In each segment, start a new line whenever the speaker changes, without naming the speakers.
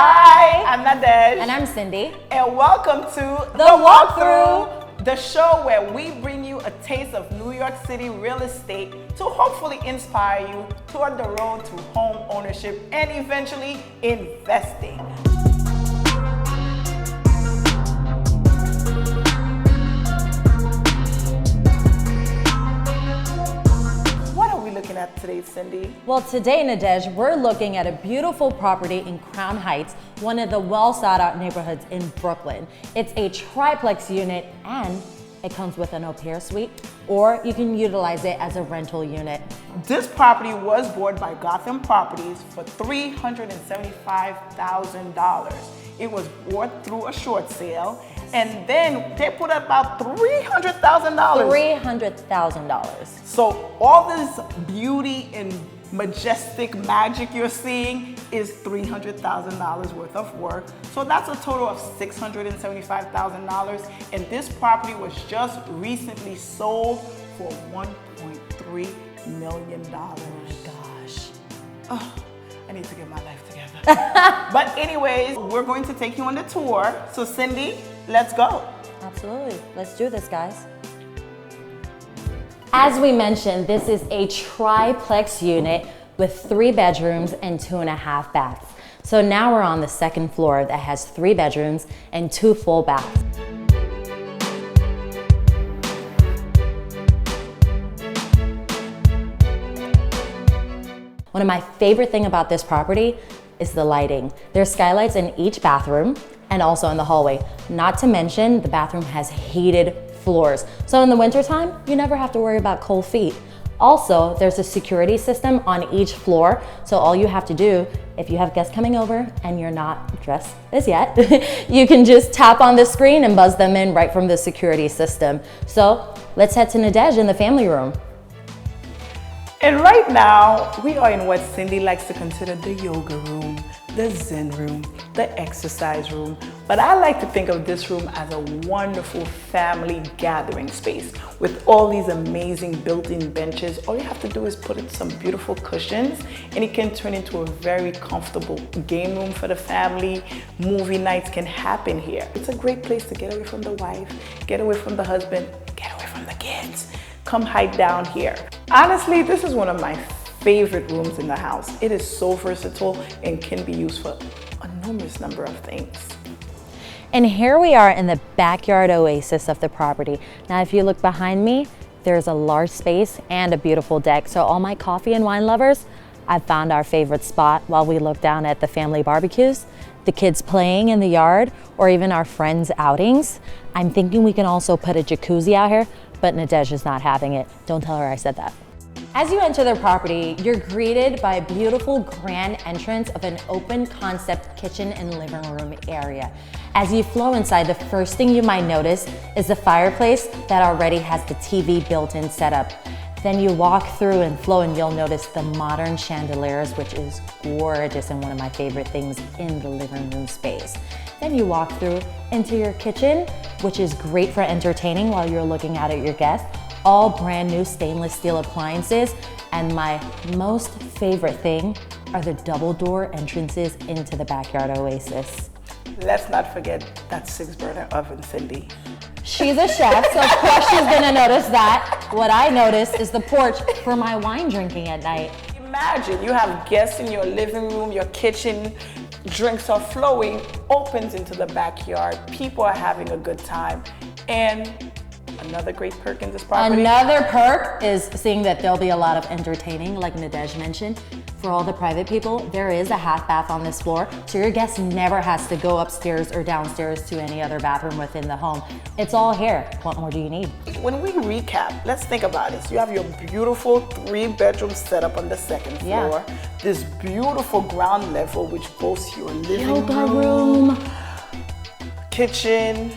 Hi, I'm Nadej.
And I'm Cindy.
And welcome to
The Walkthrough,
the show where we bring you a taste of New York City real estate to hopefully inspire you toward the road to home ownership and eventually investing. What are we looking at today, Cindy?
Well, today, Nadej, we're looking at a beautiful property in Crown Heights, one of the well sought out neighborhoods in Brooklyn. It's a triplex unit and it comes with an au pair suite, or you can utilize it as a rental unit.
This property was bought by Gotham Properties for $375,000. It was bought through a short sale, and then they put about $300,000.
$300,000.
So all this beauty and majestic magic you're seeing is $300,000 worth of work. So that's a total of $675,000. And this property was just recently sold for $1.3 million.
Oh my gosh.
Oh, I need to get my life together. But anyways, we're going to take you on the tour. So Cindy, let's go.
Absolutely. Let's do this, guys. As we mentioned, this is a triplex unit with 3 bedrooms and 2.5 baths. So now we're on the second floor that has 3 bedrooms and 2 full baths. One of my favorite things about this property is the lighting. There's skylights in each bathroom and also in the hallway. Not to mention, the bathroom has heated floors. So in the wintertime, you never have to worry about cold feet. Also, there's a security system on each floor. So all you have to do, if you have guests coming over and you're not dressed as yet, you can just tap on the screen and buzz them in right from the security system. So let's head to Nadej in the family room.
And right now, we are in what Cindy likes to consider the yoga room, the Zen room, the exercise room. But I like to think of this room as a wonderful family gathering space with all these amazing built-in benches. All you have to do is put in some beautiful cushions and it can turn into a very comfortable game room for the family. Movie nights can happen here. It's a great place to get away from the wife, get away from the husband, get away from the kids. Come hide down here. Honestly, this is one of my favorite rooms in the house. It is so versatile and can be used for an enormous number of things.
And here we are in the backyard oasis of the property. Now, if you look behind me, there's a large space and a beautiful deck. So all my coffee and wine lovers, I've found our favorite spot while we look down at the family barbecues, the kids playing in the yard, or even our friends' outings. I'm thinking we can also put a jacuzzi out here, but Nadej is not having it. Don't tell her I said that. As you enter the property, you're greeted by a beautiful grand entrance of an open concept kitchen and living room area. As you flow inside, the first thing you might notice is the fireplace that already has the TV built-in setup. Then you walk through and flow and you'll notice the modern chandeliers, which is gorgeous and one of my favorite things in the living room space. Then you walk through into your kitchen, which is great for entertaining while you're looking out at your guests. All brand new stainless steel appliances. And my most favorite thing are the double door entrances into the backyard oasis.
Let's not forget that 6-burner oven, Cindy.
She's a chef, so of course she's gonna notice that. What I notice is the porch for my wine drinking at night.
Imagine you have guests in your living room, your kitchen, drinks are flowing, opens into the backyard, people are having a good time. And another great perk in this property.
Another perk is seeing that there'll be a lot of entertaining, like Nadej mentioned. For all the private people, there is a half bath on this floor, so your guest never has to go upstairs or downstairs to any other bathroom within the home. It's all here. What more do you need?
When we recap, let's think about this. You have your beautiful 3-bedroom setup on the second floor.
Yeah.
This beautiful ground level, which boasts your living
Yoga room,
kitchen.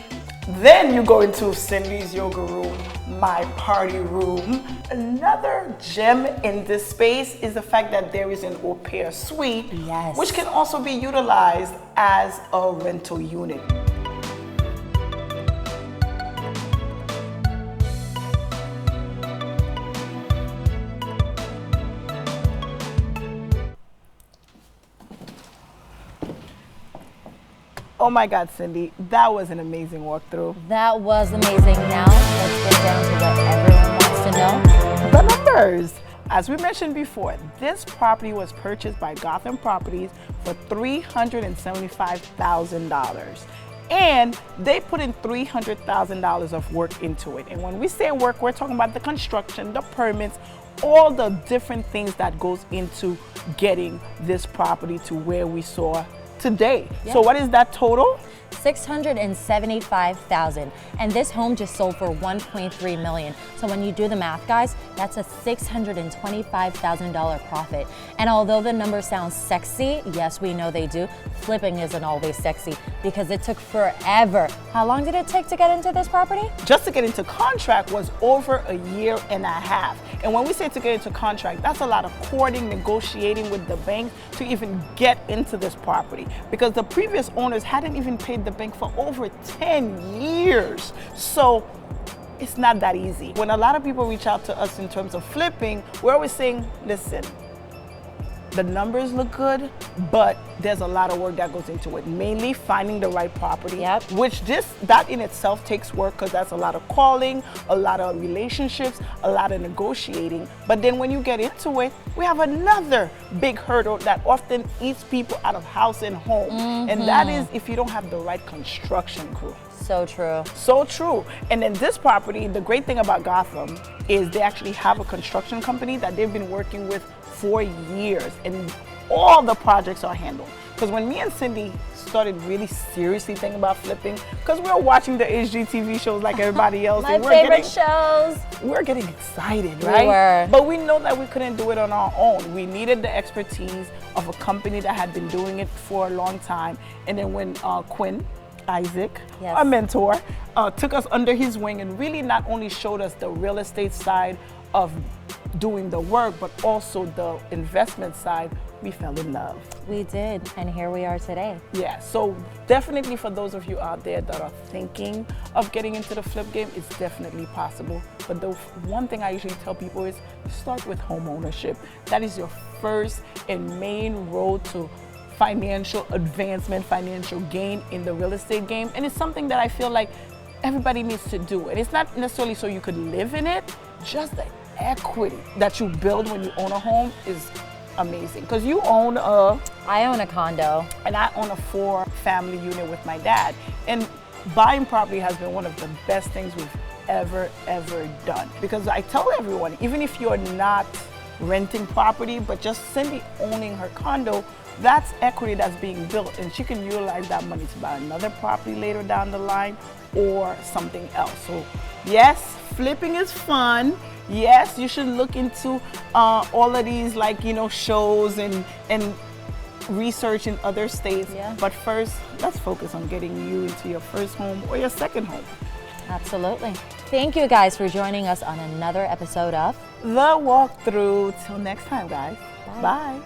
Then you go into Cindy's yoga room, my party room. Another gem in this space is the fact that there is an au pair suite,
yes,
which can also be utilized as a rental unit. Oh my God, Cindy, that was an amazing walkthrough.
That was amazing. Now let's get down to what everyone wants to know.
The numbers. As we mentioned before, this property was purchased by Gotham Properties for $375,000. And they put in $300,000 of work into it. And when we say work, we're talking about the construction, the permits, all the different things that goes into getting this property to where we saw today.
Yeah.
So what is that total?
$675,000, and this home just sold for $1.3 million. So when you do the math, guys, that's a $625,000 profit. And although the number sounds sexy, yes, we know they do, flipping isn't always sexy because it took forever. How long did it take to get into this property?
Just to get into contract was over a year and a half. And when we say to get into contract, that's a lot of courting, negotiating with the bank to even get into this property, because the previous owners hadn't even paid the bank for over 10 years. So it's not that easy. When a lot of people reach out to us in terms of flipping, we're always saying, listen, the numbers look good, but there's a lot of work that goes into it. Mainly finding the right property, which that in itself takes work, because that's a lot of calling, a lot of relationships, a lot of negotiating. But then when you get into it, we have another big hurdle that often eats people out of house and home. And that is if you don't have the right construction crew.
So true.
So true. And then this property, the great thing about Gotham is they actually have a construction company that they've been working with for years, and all the projects are handled. Because when me and Cindy started really seriously thinking about flipping, because we were watching the HGTV shows like everybody else.
My favorite shows.
We're getting excited, right?
We were.
But we know that we couldn't do it on our own. We needed the expertise of a company that had been doing it for a long time. And then when Quinn Isaac, our mentor, took us under his wing and really not only showed us the real estate side of doing the work, but also the investment side, we fell in love.
We did, and here we are today.
Yeah, so definitely for those of you out there that are thinking of getting into the flip game, it's definitely possible. But the one thing I usually tell people is start with home ownership. That is your first and main road to financial advancement, financial gain in the real estate game. And it's something that I feel like everybody needs to do. And it's not necessarily so you could live in it, just the equity that you build when you own a home is amazing. Because you own
I own a condo.
And I own a 4-family unit with my dad. And buying property has been one of the best things we've ever done. Because I tell everyone, even if you're not renting property, but just Cindy owning her condo, that's equity that's being built, and she can utilize that money to buy another property later down the line or something else. So yes, flipping is fun. Yes, you should look into all of these shows and research in other states. But first, let's focus on getting you into your first home or your second home.
Absolutely. Thank you guys for joining us on another episode of
The Walkthrough. Till next time, guys. Bye.